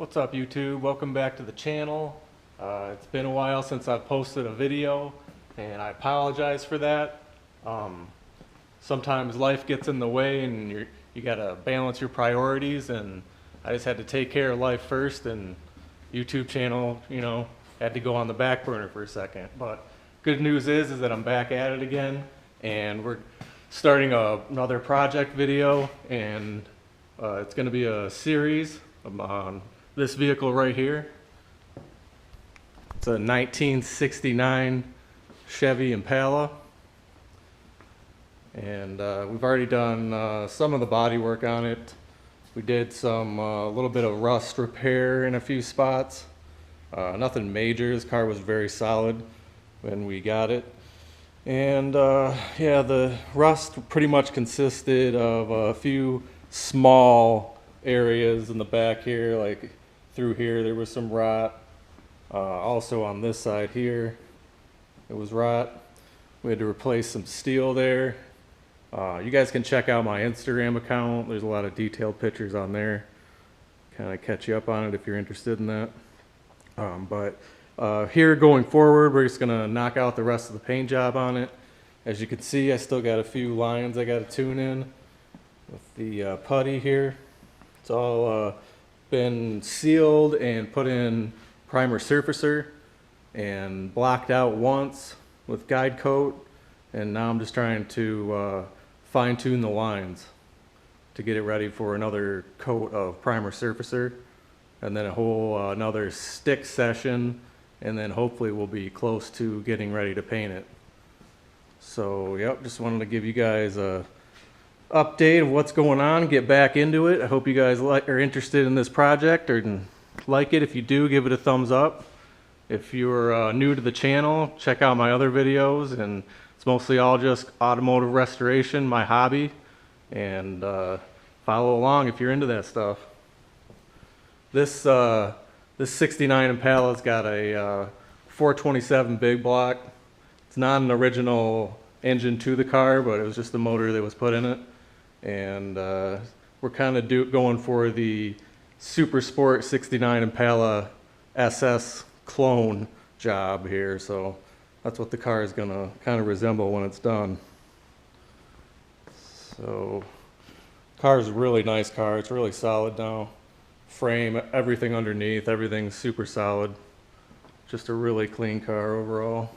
What's up, YouTube? Welcome back to the channel. It's been a while since I've posted a video, and I apologize for that. Sometimes life gets in the way and you gotta balance your priorities, and I just had to take care of life first, and YouTube channel, had to go on the back burner for a second. But good news is that I'm back at it again, and we're starting another project video, and it's gonna be a series on this vehicle right here. It's a 1969 Chevy Impala, and we've already done some of the body work on it. We did some a little bit of rust repair in a few spots. Nothing major. This car was very solid when we got it, and yeah, the rust pretty much consisted of a few small areas in the back here, like through here there was some rot. Also on this side here it was rot. We had to replace some steel there. You guys can check out my Instagram account. There's a lot of detailed pictures on there, kind of catch you up on it if you're interested in that. But here going forward, we're just gonna knock out the rest of the paint job on it. As you can see, I still got a few lines I got to tune in with the putty here. It's all been sealed and put in primer surfacer and blocked out once with guide coat, and now I'm just trying to fine tune the lines to get it ready for another coat of primer surfacer, and then a whole another stick session, and then hopefully we'll be close to getting ready to paint it. So yep, just wanted to give you guys a update of what's going on, get back into it. I hope you guys are interested in this project or like it. If you do, give it a thumbs up. If you're new to the channel, check out my other videos, and it's mostly all just automotive restoration, my hobby, and follow along if you're into that stuff. This 69 Impala's got a 427 big block. It's not an original engine to the car, but it was just the motor that was put in it. And we're kind of going for the Super Sport 69 Impala SS clone job here, so that's what the car is gonna kind of resemble when it's done. So car is a really nice car. It's really solid now. Frame, everything underneath, everything's super solid. Just a really clean car overall.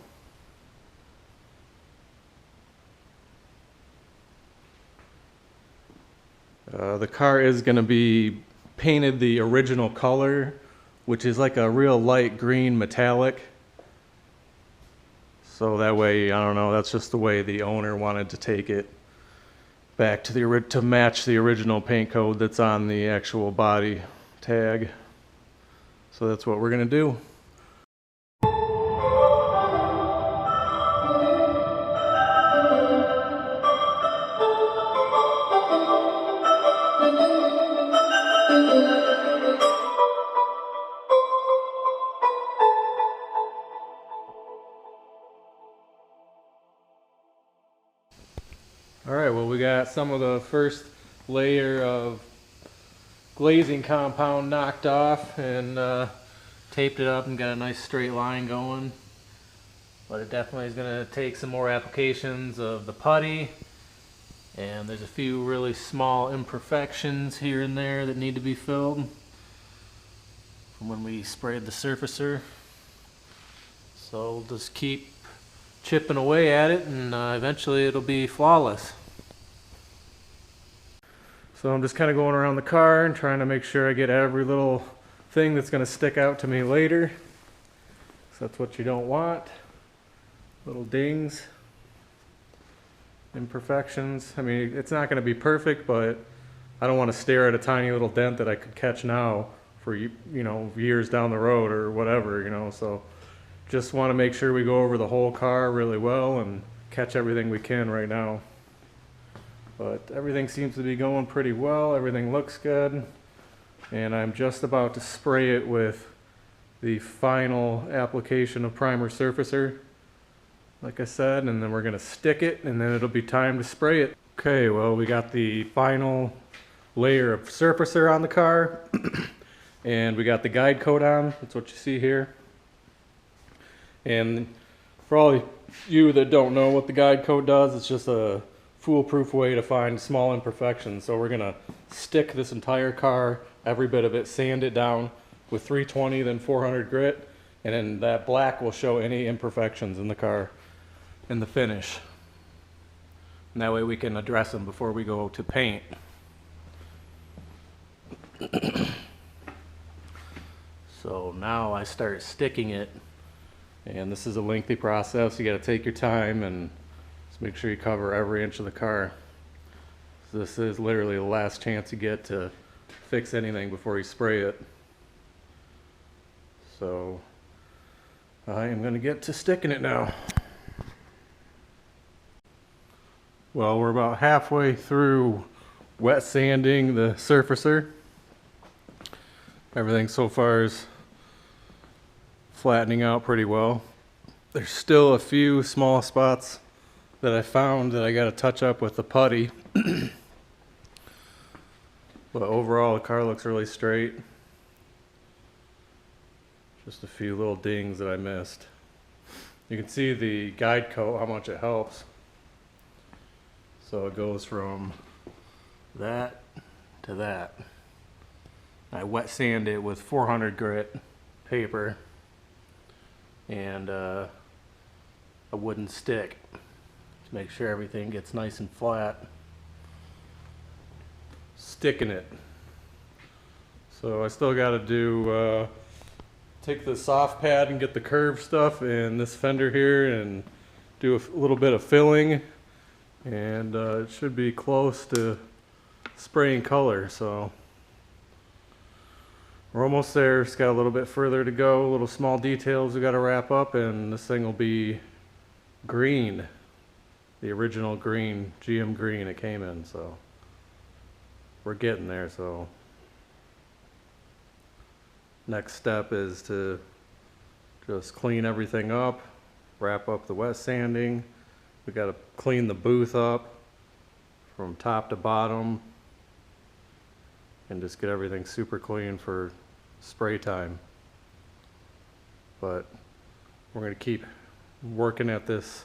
The car is going to be painted the original color, which is like a real light green metallic. So that way, I don't know, that's just the way the owner wanted to take it back to match the original paint code that's on the actual body tag. So that's what we're going to do. Alright, well, we got some of the first layer of glazing compound knocked off and taped it up and got a nice straight line going. But it definitely is going to take some more applications of the putty, and there's a few really small imperfections here and there that need to be filled from when we sprayed the surfacer. So we'll just keep chipping away at it, and eventually it'll be flawless. So I'm just kind of going around the car and trying to make sure I get every little thing that's going to stick out to me later. So that's what you don't want. Little dings, imperfections. I mean, it's not going to be perfect, but I don't want to stare at a tiny little dent that I could catch now for, years down the road or whatever, so just want to make sure we go over the whole car really well and catch everything we can right now. But everything seems to be going pretty well. Everything looks good. And I'm just about to spray it with the final application of primer surfacer, like I said, and then we're going to stick it, and then it'll be time to spray it. Okay, well, we got the final layer of surfacer on the car. And we got the guide coat on. That's what you see here. And for all you that don't know what the guide coat does, it's just a foolproof way to find small imperfections. So we're gonna stick this entire car, every bit of it, sand it down with 320, then 400 grit, and then that black will show any imperfections in the car in the finish. And that way we can address them before we go to paint. So now I start sticking it, and this is a lengthy process. You got to take your time and just make sure you cover every inch of the car. So this is literally the last chance you get to fix anything before you spray it. So I am going to get to sticking it now. Well, we're about halfway through wet sanding the surfacer. Everything so far is flattening out pretty well. There's still a few small spots that I found that I got to touch up with the putty. But overall the car looks really straight. Just a few little dings that I missed. You can see the guide coat, how much it helps. So it goes from that to that. I wet sand it with 400 grit paper and a wooden stick to make sure everything gets nice and flat. Sticking it. So I still got to do take the soft pad and get the curved stuff in this fender here and do a little bit of filling, and it should be close to spraying color. So we're almost there. It's got a little bit further to go, little small details we got to wrap up, and this thing will be green, the original green, GM green it came in. So we're getting there. So next step is to just clean everything up, wrap up the wet sanding. We got to clean the booth up from top to bottom and just get everything super clean for spray time. But we're going to keep working at this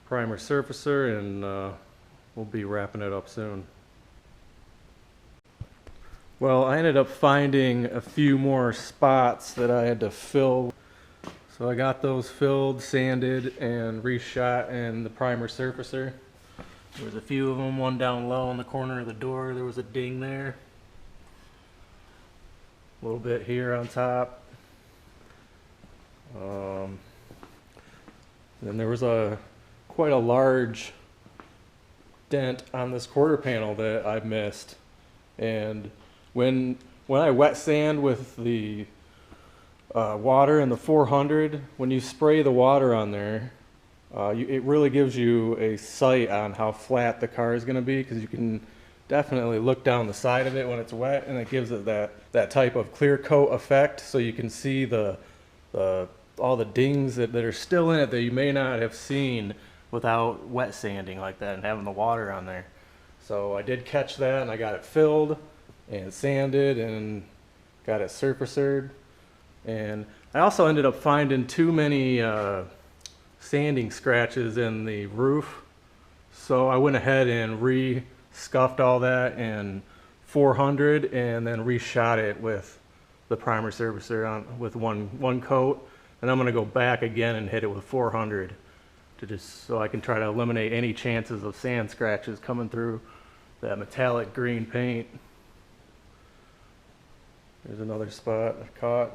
primer surfacer, and we'll be wrapping it up soon. Well, I ended up finding a few more spots that I had to fill. So I got those filled, sanded, and reshot in the primer surfacer. There was a few of them, one down low in the corner of the door. There was a ding there. A little bit here on top. Then there was quite a large dent on this quarter panel that I missed. And when I wet sand with the water and the 400, when you spray the water on there, it really gives you a sight on how flat the car is going to be, because you can definitely look down the side of it when it's wet, and it gives it that type of clear coat effect, so you can see all the dings that are still in it that you may not have seen without wet sanding like that and having the water on there. So I did catch that, and I got it filled and sanded and got it surfacered. And I also ended up finding too many sanding scratches in the roof, so I went ahead and scuffed all that in 400 and then reshot it with the primer surfacer with one coat, and I'm going to go back again and hit it with 400 so I can try to eliminate any chances of sand scratches coming through that metallic green paint. There's another spot I caught.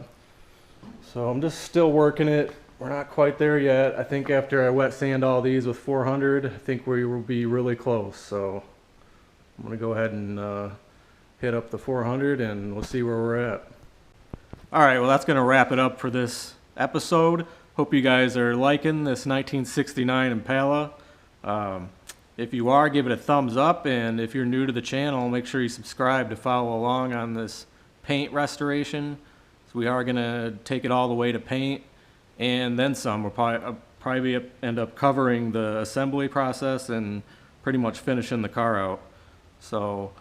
So I'm just still working it. We're not quite there yet. I think after I wet sand all these with 400, I think we will be really close. So I'm going to go ahead and hit up the 400 and we'll see where we're at. All right, well, that's going to wrap it up for this episode. Hope you guys are liking this 1969 Impala. If you are, give it a thumbs up, and if you're new to the channel, make sure you subscribe to follow along on this paint restoration. So we are going to take it all the way to paint and then some. We'll probably end up covering the assembly process and pretty much finishing the car out. So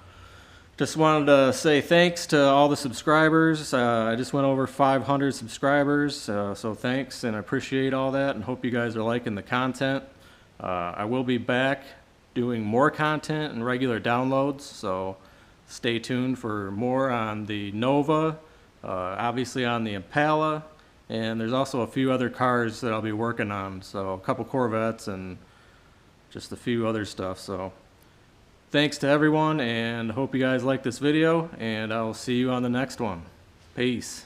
Just wanted to say thanks to all the subscribers. I just went over 500 subscribers, so thanks, and I appreciate all that, and hope you guys are liking the content. I will be back doing more content and regular downloads, so stay tuned for more on the Nova, obviously on the Impala, and there's also a few other cars that I'll be working on, so a couple Corvettes and just a few other stuff. So thanks to everyone, and hope you guys like this video, and I'll see you on the next one. Peace.